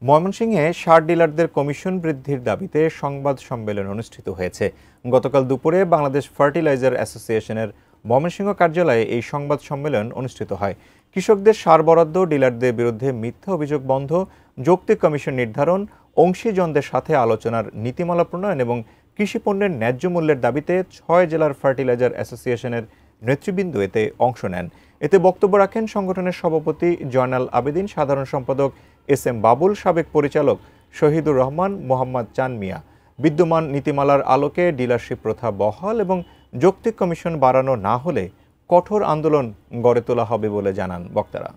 ময়মনসিংহে সার ডিলারদের কমিশন বৃদ্ধির দাবিতে সংবাদ সম্মেলন অনুষ্ঠিত হয়েছে। গতকাল দুপুরে বাংলাদেশ ফার্টিলাইজার অ্যাসোসিয়েশনের ময়মনসিংহ কার্যালয়ে এই সংবাদ সম্মেলন অনুষ্ঠিত হয়। কৃষকদের সার বরাদ্দ, ডিলারদের বিরুদ্ধে মিথ্যা অভিযোগ বন্ধ, যৌক্তিক কমিশন নির্ধারণ, অংশীজনদের সাথে আলোচনার নীতিমালা প্রণয়ন এবং কৃষি পণ্যের ন্যায্য মূল্যের দাবিতে 6 জেলার ফার্টিলাইজার অ্যাসোসিয়েশনের নেতৃবৃন্দ এতে অংশ নেন। এতে বক্তব্য রাখেন সংগঠনের সভাপতি জয়নাল আবেদিন, সাধারণ সম্পাদক এস.এম. বাবুল, সাবেক পরিচালক শহীদুর রহমান, মোহাম্মদ চান মিয়া। বিদ্যমান নীতিমালার আলোকে ডিলারশিপ প্রথা বহাল এবং যৌক্তিক কমিশন বাড়ানো না হলে কঠোর আন্দোলন গড়ে তোলা হবে বলে জানান বক্তারা।